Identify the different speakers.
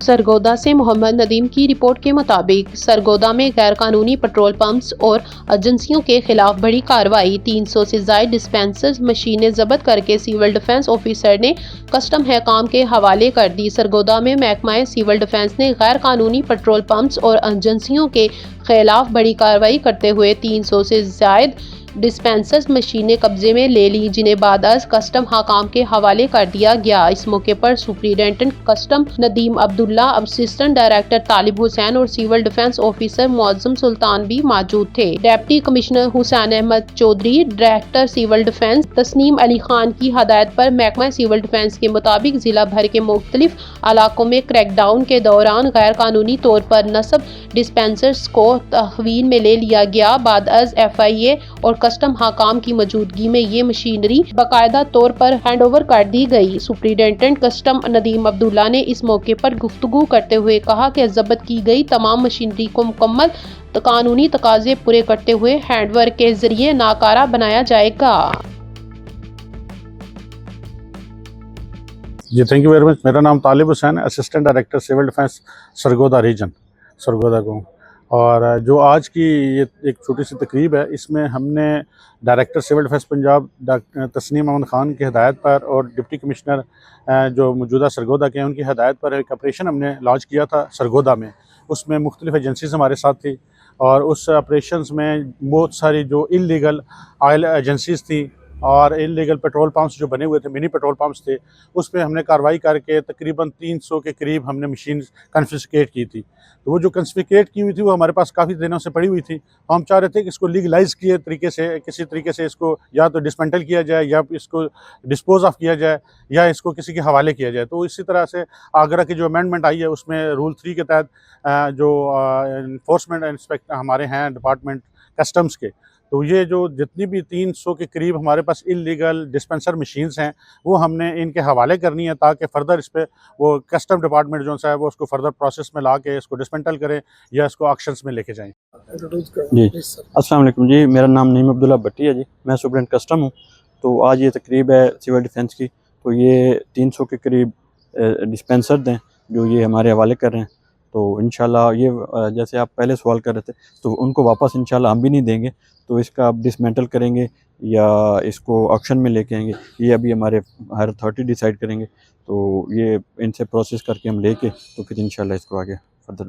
Speaker 1: सरगोदा से मोहम्मद नदीम की रिपोर्ट के मुताबिक सरगोदा में गैर कानूनी पेट्रोल पंप्स और एजेंसियों के खिलाफ बड़ी कार्रवाई। 300 से ज्यादा डिस्पेंसर मशीनें जब्त करके सिविल डिफेंस ऑफिसर ने कस्टम हकाम के हवाले कर दी। सरगोदा में महकमा सिविल डिफेंस ने गैर कानूनी पेट्रोल पंप्स और एजेंसियों के खिलाफ बड़ी कार्रवाई करते हुए 300 से ज्यादा डिस्पेंसर मशीनें कब्जे में ले ली, जिन्हें बाद अज कस्टम हकाम के हवाले कर दिया गया। इस मौके पर superintendent custom Nadeem Abdullah, assistant director Talib Hussain और civil defence officer Muazzam Sultan भी मौजूद थे। Deputy commissioner Hussain Ahmed Chaudhary, director civil defence Tasneem Ali Khan की हदायत पर महकमा सिविल डिफेंस के मुताबिक जिला भर के मुख्तलिफ इलाकों में क्रैकडाउन के दौरान गैर कानूनी तौर पर नस्ब डिस्पेंसर्स को तहवील में ले लिया गया। बाद अज FIA और कस्टम हकाम की मौजूदगी में ये मशीनरी बाकायदा तौर पर हैंडओवर कर दी गई। सुप्रीडेंटेंट कस्टम नदीम अब्दुल्ला ने इस मौके पर गुफ्तगू करते हुए कहा कि जब्त की गई तमाम मशीनरी को मुकम्मल कानूनी तकाजे पूरे करते हुए हैंडओवर के जरिए नाकारा बनाया जाएगा।
Speaker 2: जी, थैंक यू वेरी मच। मेरा नाम तालिब हुसैन है, assistant director civil defence Sargodha region, Sargodha को। और जो आज की ये एक छोटी सी तकरीब है, इसमें हमने director civil defence Punjab Tasneem Ahmed Khan की हदायत पर और डिप्टी कमिश्नर जो मौजूदा सरगोदा के हैं उनकी हदायत पर एक ऑपरेशन हमने लॉन्च किया था सरगोदा में। उसमें मुख्तलिफ एजेंसीज हमारे साथ थी और उस ऑपरेशन में बहुत सारी जो इलीगल ऑयल एजेंसीज थी और इलीगल पेट्रोल पंप्स जो बने हुए थे, मिनी पेट्रोल पंप्स थे, उस पर हमने कार्रवाई करके तकरीबन 300 के करीब हमने मशीन कन्फिस्केट की थी। तो वो जो कन्फिस्केट की हुई थी वो हमारे पास काफ़ी दिनों से पड़ी हुई थी। तो हम चाह रहे थे कि इसको लीगलाइज किए तरीके से, किसी तरीके से इसको या तो डिसमेंटल किया जाए या इसको डिस्पोज ऑफ किया जाए या इसको किसी के हवाले किया जाए। तो इसी तरह से आगरा की जो अमेंडमेंट आई है उसमें रूल 3 के तहत जो इन्फोर्समेंट इंस्पेक्टर हमारे हैं डिपार्टमेंट कस्टम्स के, तो ये जो जितनी भी 300 के करीब हमारे पास इलीगल डिस्पेंसर मशीन्स हैं वो हमने इनके हवाले करनी है ताकि फ़र्दर इस पर वो कस्टम डिपार्टमेंट जो है वो उसको फर्दर प्रोसेस में ला के इसको डिसमेंटल करें या इसको ऑक्शंस में लेके जाएं।
Speaker 3: जी, अस्सलाम वालेकुम जी, मेरा नाम नईम अब्दुल्ला भट्टी है जी, मैं सुपरिटेंडेंट कस्टम हूँ। तो आज ये तकरीब है सिविल डिफेंस की, तो ये 300 के करीब डिस्पेंसर हैं जो ये हमारे हवाले कर रहे हैं। तो इंशाल्लाह ये जैसे आप पहले सवाल कर रहे थे तो उनको वापस इंशाल्लाह हम भी नहीं देंगे, तो इसका आप डिसमेंटल करेंगे या इसको ऑक्शन में लेके आएंगे, ये अभी हमारे हर अथॉरिटी डिसाइड करेंगे। तो ये इनसे प्रोसेस करके हम लेके तो फिर इंशाल्लाह इसको आगे फर्दर